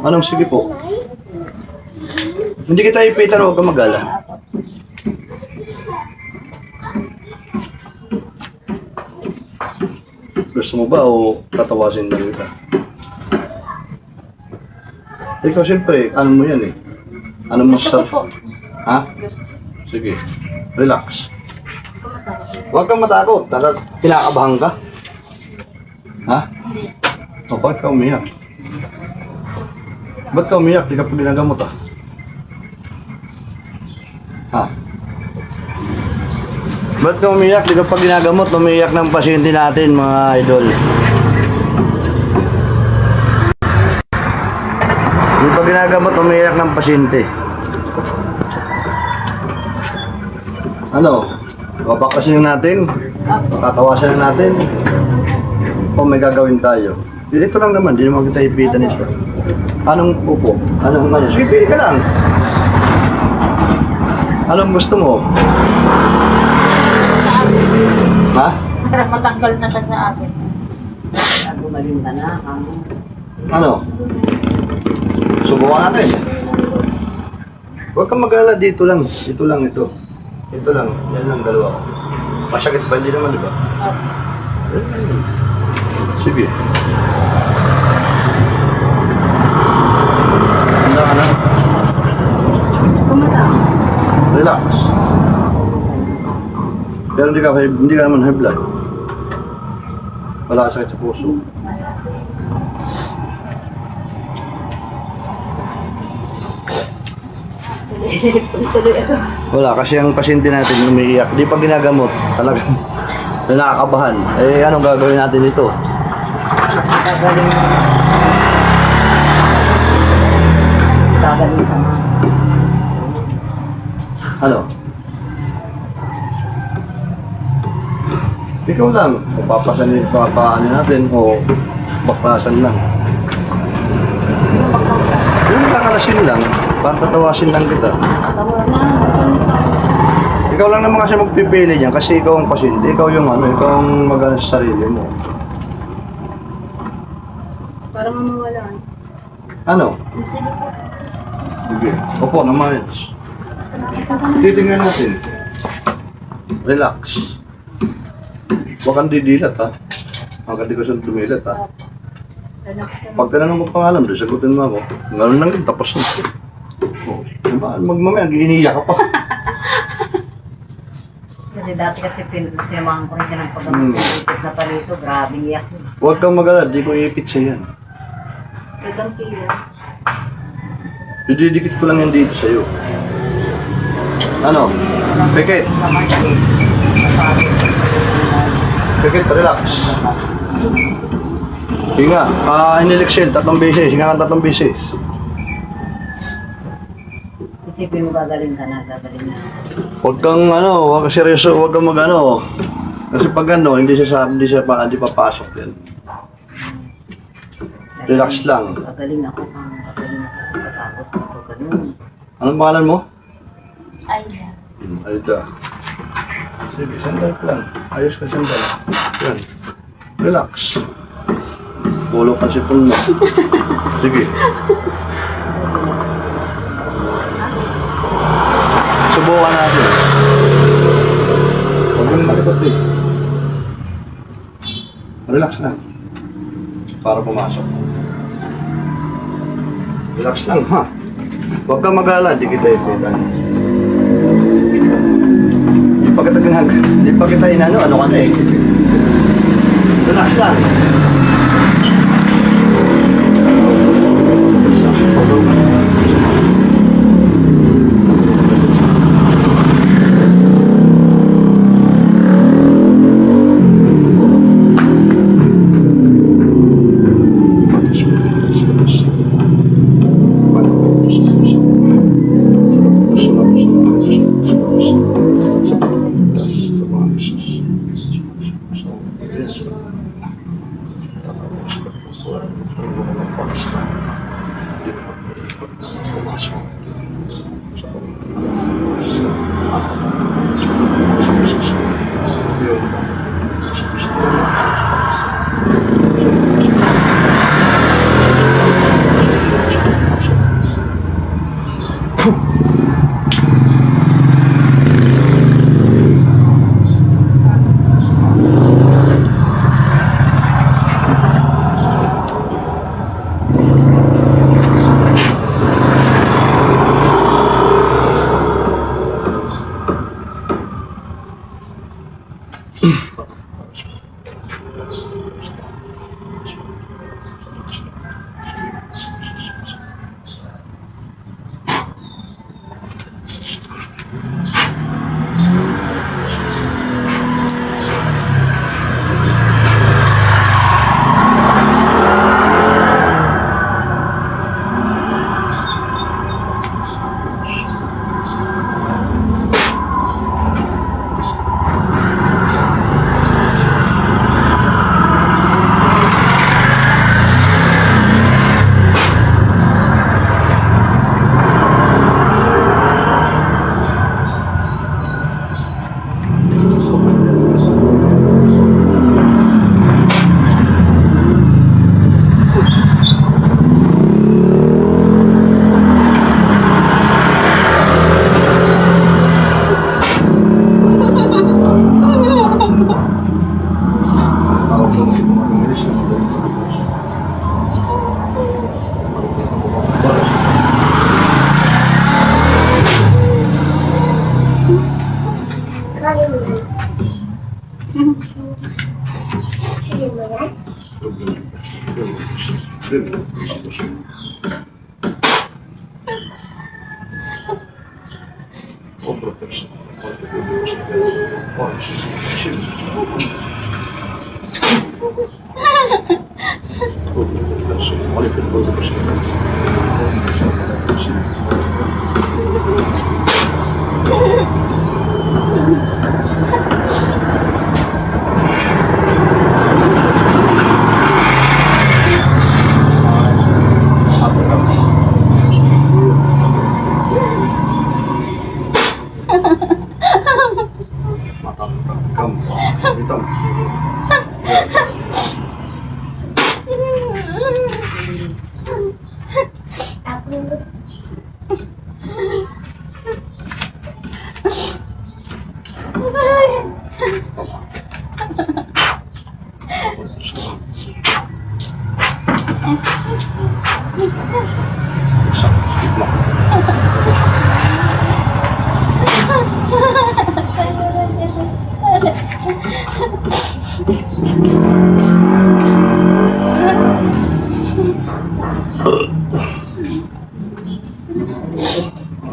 Anong sige po? Hindi kita ipitan, huwag ka mag-ala. Gusto mo ba o tatawasin lang kita? Ikaw siyempre, ano mo yan eh? Ano mo Gusto ko po. Ha? Sige. Relax. Huwag kang matakot. Kinakabahan ka? Ha? O, bakit ka umiyak? Ba't ka umiyak? Di ka pa ginagamot ah. Ha? Ba't ka umiyak? Di ka pa ginagamot. Umiyak ng pasyente natin, mga idol. Di pa ginagamot, umiyak ng pasyente. Ano? Babakasin natin? Tatawasan natin? O may gagawin tayo? Ito lang naman, di naman kita ipitan ito. Anong upo? Anong ano? Sige, pili ka lang. Anong gusto mo? Ha? Para matanggal na siya sa akin. Gumaling ka na. Ano? Subukan natin. Huwag kang mag-alala, dito lang. Ito lang, ito. Ito lang. Yan lang, dalawa ko. Masakit ba? Hindi naman, di ba? Sige. Handa ka na? Kumata. Relax. Pero hindi ka naman high blood. Wala ka sakit sa puso. Tuloy ako. Wala, kasi ang pasyente natin umiiyak. Di pa ginagamot. Talagang nakakabahan. Eh, anong gagawin natin ito? Gagaling ka na. Ano? Ikaw lang. Kung papasanin sa paano natin o baklasan lang. Yung kakalasin lang, para tatawasin lang kita. Ikaw lang naman kasi magpipili niyan kasi ikaw ang pasyente. Ikaw yung ano, ikaw ang mag-ano sa sarili mo. Para mamawalan. Ano? Sige po. Sige. Opo, naman. Titingnan natin. Relax. Huwag kang didilat ha. Hanggang di ko siyang dumilat ha. Relax ka na. Pag tinanong mo pangalan, doon sagutin mo ako. Ngayon lang yun, tapos na. Oh, diba? Magmamaya, iniiyak ka pa. Kasi dati kasi sinamahan ko rin ka ng paggamit na palito. Grabe iyak. Huwag kang mag-alala, di ko iipit sa yan. Sagang kilo. Didikit ko lang yan dito sa'yo. Ano? Pikit. Pikit, relax. Hinga. Inilexel, 3 beses. Hinga ka 3 beses. Isipin mo gagaling ka na, gagaling na. Huwag kang ano, huwag kang seryoso, huwag kang mag-ano. Kasi pag ano, hindi papasok yan. Relax lang. Gagaling ako kang gagaling ako. Tapos ito ganun. Anong pangalan mo? Ay, Alita. Sige, sandal ka lang. Ayos ka sandal. Yan. Relax. Pulo ka sipon mo. Sige. Subukan natin. Huwag yung malikot eh. Relax na. Para pumasok. Relax lang ha. Huwag kang mag-alala, di kita ipitan. Di pa kita inano, ano ka na eh. Relax lang.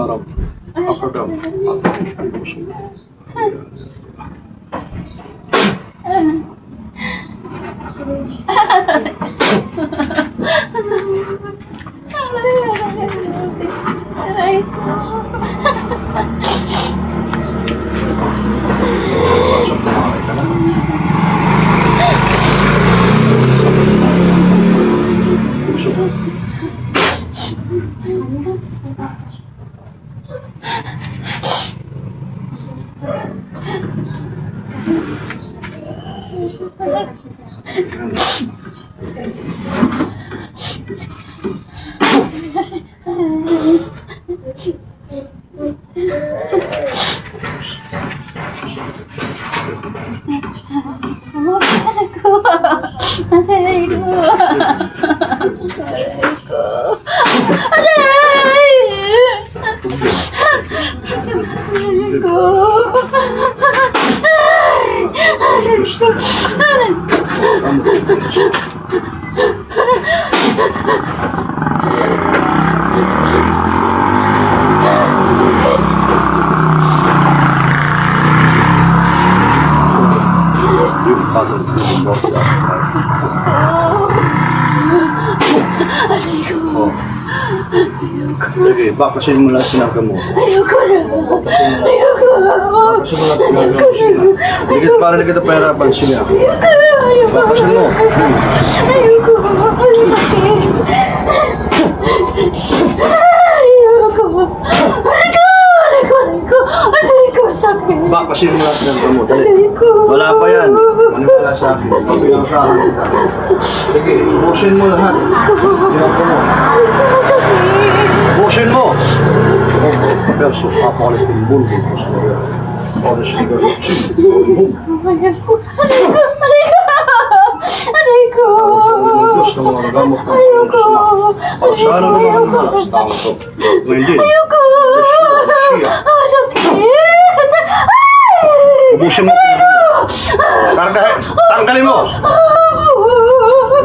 Arab, Akadam, Sige, bakasin mo lang sinaga mo. Ayoko na. Ayoko. Bakasin mo lang sinaga mo. Higit para na kita pahirapan siya. Bakasin mo. Ayoko. Ayoko. Ayoko. Sakit. Bakasin mo lang sinaga mo. Dali. Ayoko. Wala pa yan. Manipula sa akin. Pagpinansahan kita. Sige, busin mo lahat. Sinaga mo. Busin mo! Verso, papalit yung bulbo ko sa mga oras na gano'n. Ayoko. Ayoko. Diyos ng mga gamot ng Ayoko. para sana naman ang malas tao to. Hindi. Ayoko. Siya. Sakit. Ubusin mo. Kargahin. Tanggalin mo.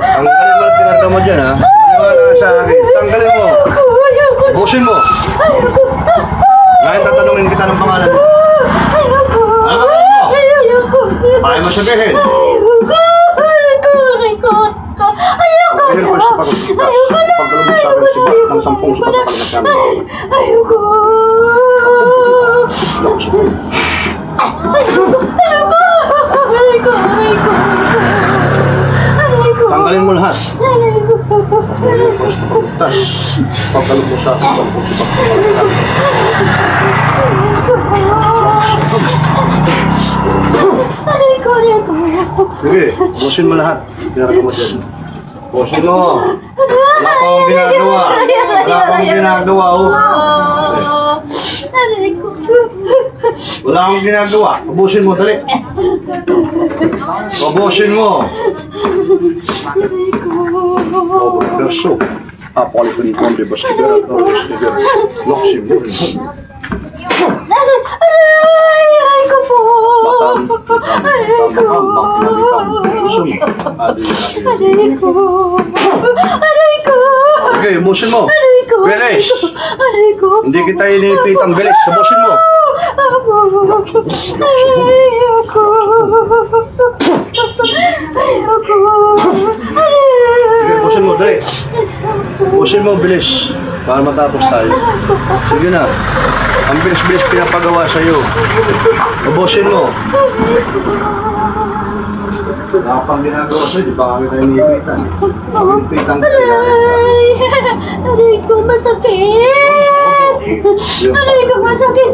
Tanggalin mo ang pinarga mo dyan, ha? Maniwala ka sa akin. Tanggalin mo. Ayoko. Busin mo. Ayoko. Ngayon tatanungin kita ng pangalan mo. Ayoko. Ano ka mo? Ayoko. Kaya mo sabihin. Ayoko. Ayoko. Ayoko. Pero pa sa pagkakita. Pagkalabot sa akin si Bak ng 10 sa pagkakalas namin. Ayoko. Ayoko. Tanggalin mo lahat. Ayoko. Tas, pagkalabot sa akin. Sige, busin mo lahat. Pinarga mo dyan. Busin mo. Wala pa akong ginagawa. Wala pa akong ginagawa, oh. Wala akong ginagawa. Ubusin mo, dali. Ubusin mo. Oh, verso. Apolikon konde baskibera. Loksim mo rin. Aray ko po! Aray ko! Aray ko! Aray ko! Sige, ubusin mo. Aray ko! Bilis. Aray ko! Hindi kita inipit ang bilis. Ubusin mo. Ayoko! Ayoko! Sige, ubusin mo, dali. Ubusin mo, bilis. Para matapos tayo. Sige na. Ang bilis-bilis pinapagawa sa'yo. Ubusin mo. Wala pang ginagawa sa'yo. Di ba kami tayo iniipitan? Iniipitan ka kaya. Aray ko, masakit! Aray ko, masakit!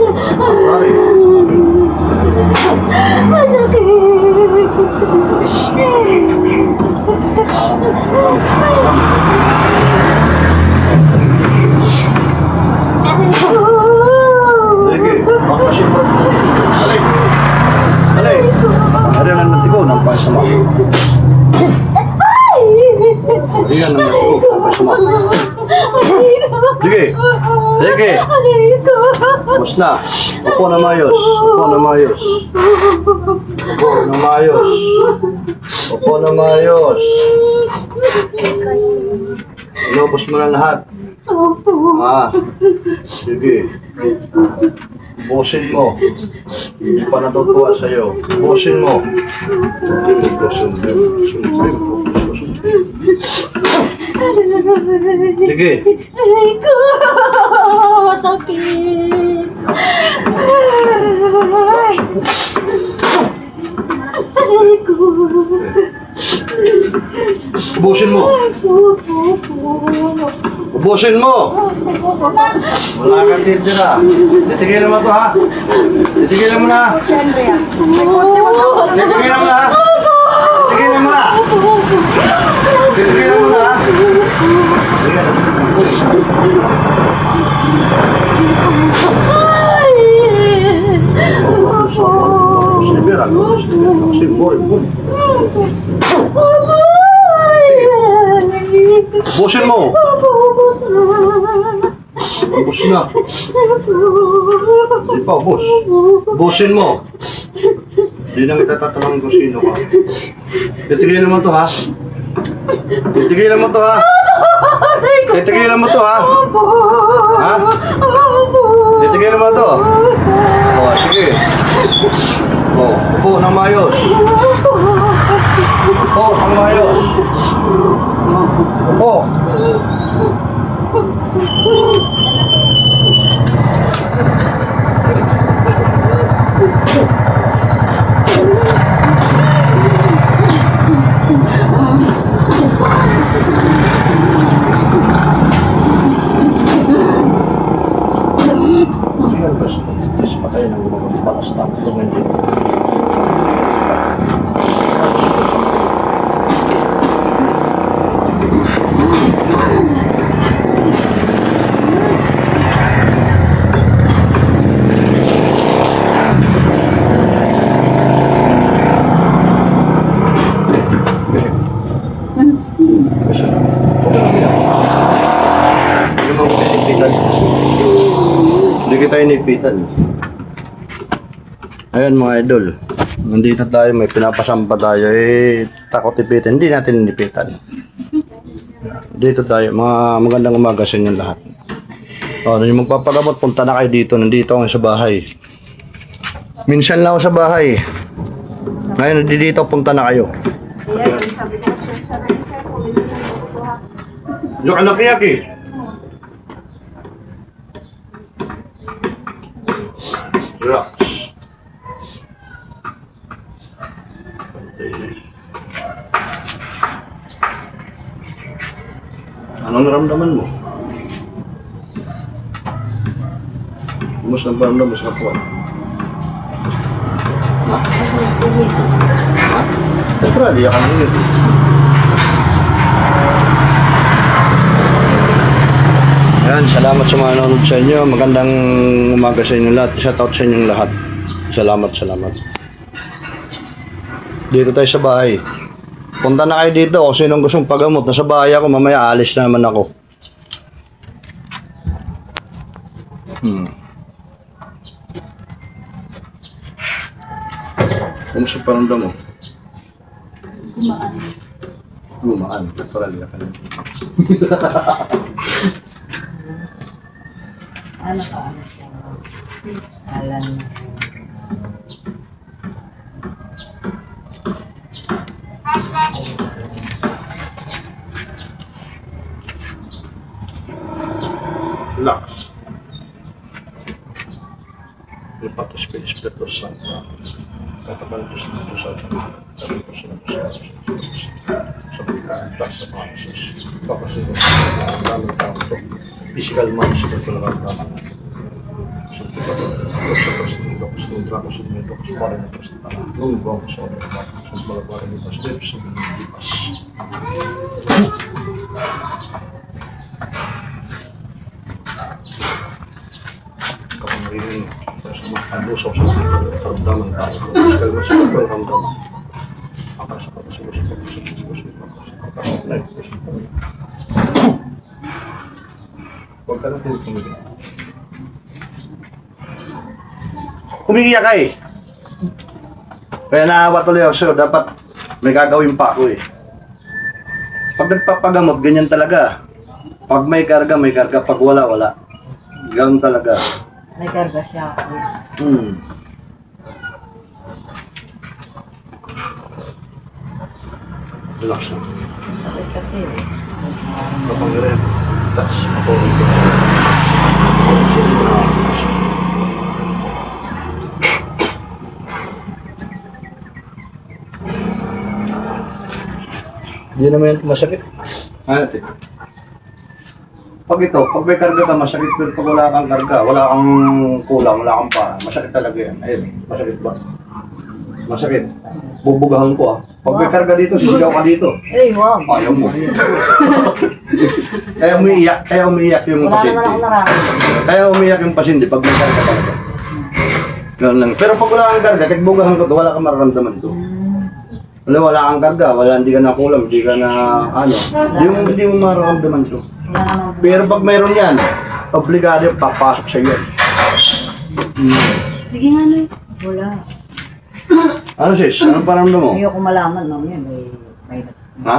Sige, makasin mo. Dali. Dali. Dali lang natigaw ng pansama. Dali lang natigaw ng pansama. Sige. Sige. Tapos na. Upo na mayos. Upo na mayos. Upo na mayos. Upo na mayos. Inubos mo na lahat. Sige. Busin mo. Hindi pa natutuwa sa'yo. Busin mo. Sige. Aray ko! Masakit! Aray ko! Busin mo. Busin mo. Wala kang titira. Titigilan mo to, ha? Titigilan mo na. Titigilan mo na. Titigilan mo na. Titigilan mo na. Busin mo. Ubus na. Di pa, ubus. Busin mo. Hindi na kita tatanungin kung sino ka. Titigilan mo to, ha? Titigilan mo to, ha? Titigilan mo to, ha? Ha? Titigilan mo to. O, sige. O, upo ng mayos. Upo ng mayos. Upo. Tapos patay ng gumagawang balas na ito ngayon. Hindi kita inipitan. Ayan mga idol. Nandito tayo, may pinapasampa tayo. Takot ipitin. Hindi natin inipitan. Dito tayo. Mga magandang umaga sa inyo lahat. Yung magpapagamot, punta na kayo dito. Nandito ako sa bahay. Minsan lang ako sa bahay. Ngayon, dito, punta na kayo. Yung anak iyak eh. Relax. Anong naramdaman mo? Kumusta ang paramdam mo sa kapwa? Ha? Ha? Siyempre, di ka nang yun. Yan, salamat sa mga nanonood sa inyo. Magandang umaga sa inyo lahat. Shout out sa inyong lahat. Salamat, salamat. Dito tayo sa bahay. Punta na kayo dito kung sinong gustong pagamot. Nasa bahay ako, mamaya alis na naman ako. Kumusta paramdam mo? Gumaan. Gumaan. Paraliya ka na. Ano ka? Alam mo. Relax. Lipatos Pilis Petos Santa. Katapan Diyos na Diyos at Diyos na Diyos sa pagkakas sa mga Diyos. Papasunod ang daming tao ito. Physical man, spiritual ang ramang. Sa Diyos ng Diyos ng Diyos ng Diyos para na Diyos na Diyos. Nung ibang sa mga sa malabara ng Diyos sa mga Diyos. Kapangyarihan sa mga kalusaw sa mga karamdaman tayo. Physical man, spiritual ang ramang. Akasa ka sa Diyos na Diyos. Huwag ka lang tumigil. Umiiyak ka eh. Kaya naawa tuloy ako sa'yo. Dapat may gagawin pa ako eh. Pag nagpapagamot, ganyan talaga. Pag may karga, may karga. Pag wala, wala. Ganun talaga. May karga siya. Relax na. Sakit kasi. Kapangyarihan. Tas, mapunin ko. Hindi naman yan masakit. Ano ito? Pag ito, pag may karga ka, masakit. Pero pag wala kang karga, wala kang kulang, wala kang para, masakit talaga yan. Ayun, masakit ba? Masakit. Bubugahan ko ah. Pag may karga dito, sisigaw ka dito. Eh, wow. Ayaw mo. Kaya umiiyak yung Wala naman pasyente. ako nararamdaman. Kaya umiiyak yung pasyente pag may karga talaga. Ganun lang. Pero pag wala kang karga, kahit bugahan ko to, wala kang mararamdaman to. Wala kang karga, hindi ka na kulam, hindi ka na ano. Hindi mo mararamdaman to. Wala naman. Pero pag mayroon yan, obligado yung papasok sa iyo. Sige nga na. Wala. Ano sis? Anong paramdam mo? Ayoko malaman mamaya may Ha?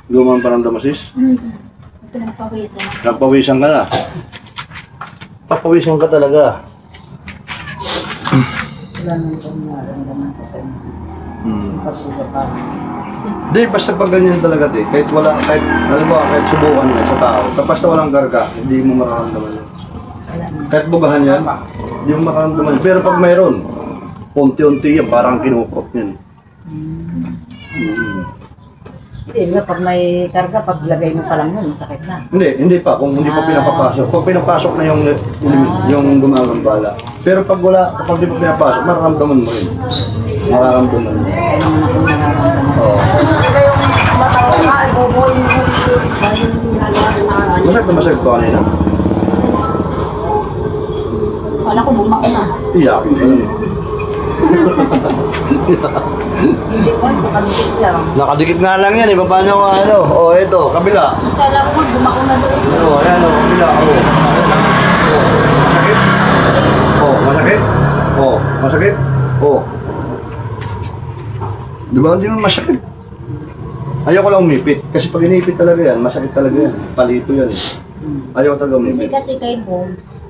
Gumawa ang paramdam mo sis? Pinagpawisan. Nagpawisan ka na. Papawisan ka talaga. wala naman kung nararamdaman ko sa inyo. Sa sugat pa. Di, basta pag ganyan talaga di. Kahit wala, kahit, alam mo, kahit subukan mo sa tao. Basta walang karga, hindi mo mararamdaman yun. Wala na. Kahit bugahan yan, hindi mo makaramdaman. Pero pag mayroon, unti-unti yan, parang kinukrop yan. Hindi nga, pag may karga, pag lagay mo pa lang yun, masakit na. Hindi pa. Kung hindi pa pinapapasok. Pag pinapasok na yung gumagambala. Pero pag wala, kapag di pa pinapasok, mararamdaman mo yun. Mararamdaman mo. Kaya naman ako nararamdaman. Oo. Masakit na masakit ko kanina. Wala ko bumako na. Iyakin ka lang. Hindi ko, nakadikit lang. Nakadikit nga lang yan. Iba paano ko ano? O, ito, kabila. Kala ko bumako na doon. O, ayan o, kabila. O. Masakit? O, masakit? O. Masakit? Oo. Di ba hindi naman masakit? Ayaw ko lang umipit. Kasi pag inipit talaga yan, masakit talaga yan. Palito yan. Ayaw ko talaga Hindi umipit. kasi kay Bones,